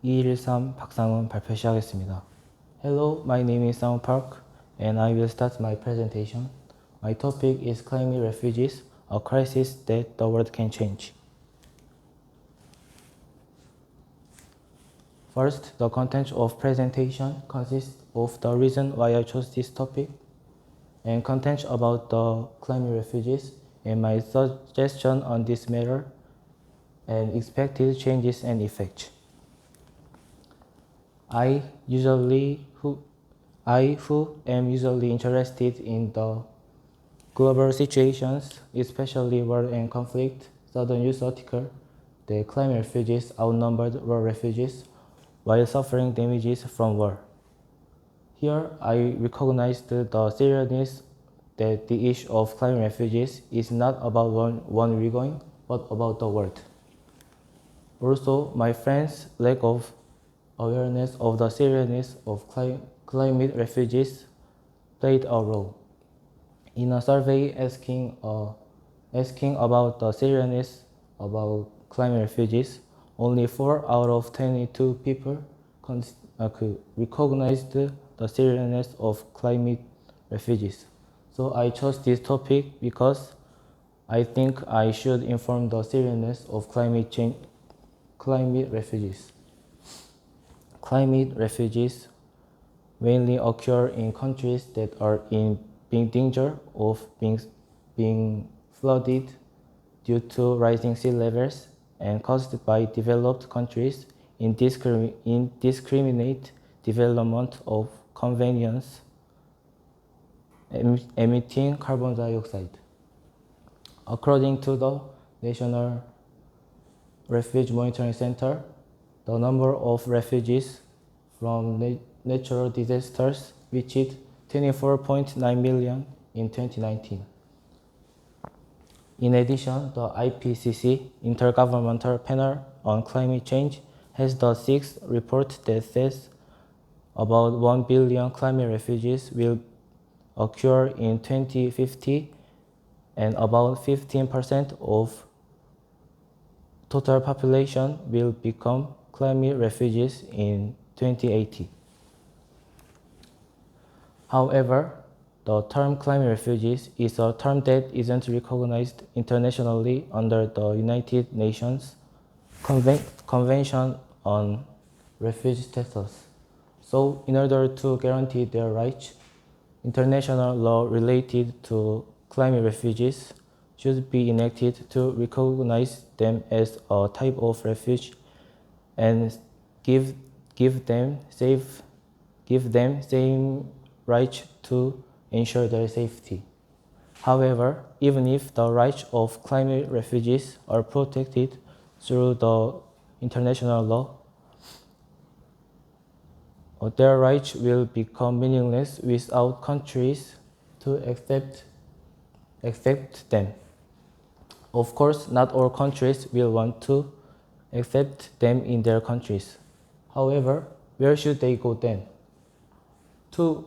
2113 박상훈 발표 시작하겠습니다. Hello, my name is Sang Park and I will start my presentation. My topic is climate refugees, a crisis that the world can change. First, the content of presentation consists of the reason why I chose this topic and content about the climate refugees and my suggestion on this matter and expected changes and effects. I who am usually interested in the global situations, especially war and conflict, sudden news article, the climate refugees outnumbered war refugees while suffering damages from war. Here, I recognized the seriousness that the issue of climate refugees is not about one region, but about the world. Also, my friends' lack of awareness of the seriousness of climate refugees played a role. In a survey asking about the seriousness about climate refugees, only 4 out of 22 people recognized the seriousness of climate refugees. So I chose this topic because I think I should inform the seriousness of climate refugees. Climate refugees mainly occur in countries that are in big danger of being flooded due to rising sea levels and caused by developed countries' indiscriminate development of convenience emitting carbon dioxide. According to the National Refuge Monitoring Center, the number of refugees from natural disasters reached 24.9 million in 2019. In addition, the IPCC, Intergovernmental Panel on Climate Change, has the 6th report that says about 1 billion climate refugees will occur in 2050 and about 15% of total population will become climate refugees in 2080. However, the term climate refugees is a term that isn't recognized internationally under the United Nations Convention on Refugee Status. So, in order to guarantee their rights, international law related to climate refugees should be enacted to recognize them as a type of refuge and give them same rights to ensure their safety. However, even if the rights of climate refugees are protected through the international law, their rights will become meaningless without countries to accept them. Of course, not all countries will want to accept them in their countries. However, where should they go then? To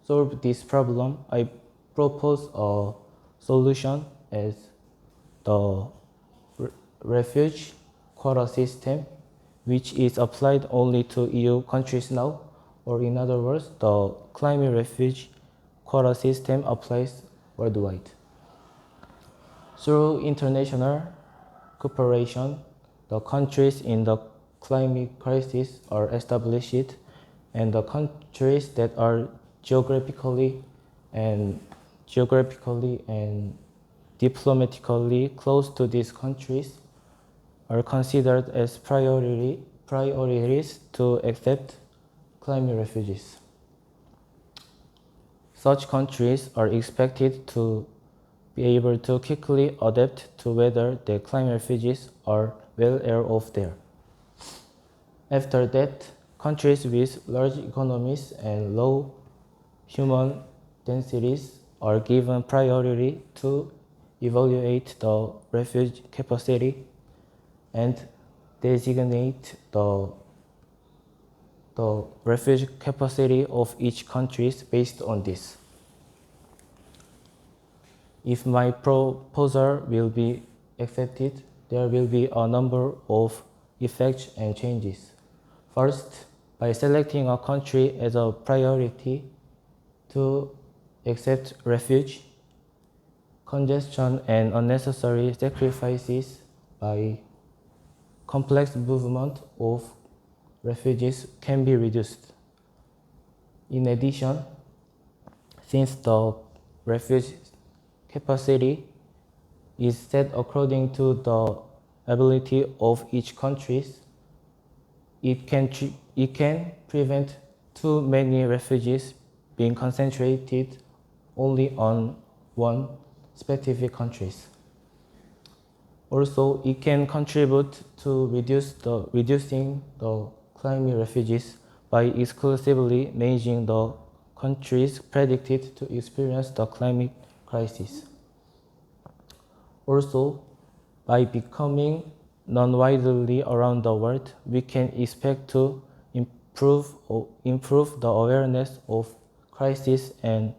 solve this problem, I propose a solution as the refuge quota system, which is applied only to EU countries now, or in other words, the climate refuge quota system applies worldwide. Through international cooperation, the countries in the climate crisis are established, and the countries that are geographically and diplomatically close to these countries are considered as priorities to accept climate refugees. Such countries are expected to be able to quickly adapt to whether the climate refugees are well aware of there. After that, countries with large economies and low human densities are given priority to evaluate the refuge capacity and designate the refuge capacity of each country based on this. If my proposal will be accepted, there will be a number of effects, and changes. First, by selecting a country as a priority to accept refuge, congestion and unnecessary sacrifices by complex movement of refugees can be reduced. In addition, since the refuge capacity is set according to the ability of each country, it can prevent too many refugees being concentrated only on one specific country. Also, it can contribute to reducing the climate refugees by exclusively managing the countries predicted to experience the climate crisis. Also, by becoming known widely around the world, we can expect to improve the awareness of crisis and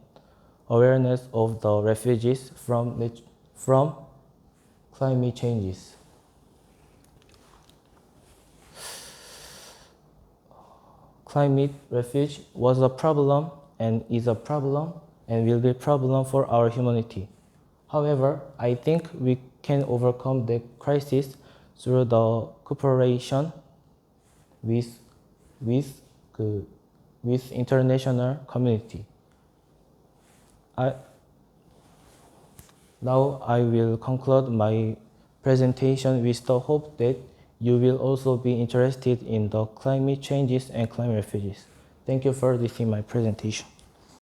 awareness of the refugees from climate changes. Climate refuge was a problem and is a problem and will be a problem for our humanity. However, I think we can overcome the crisis through the cooperation with international community. Now I will conclude my presentation with the hope that you will also be interested in the climate changes and climate refugees. Thank you for listening to my presentation.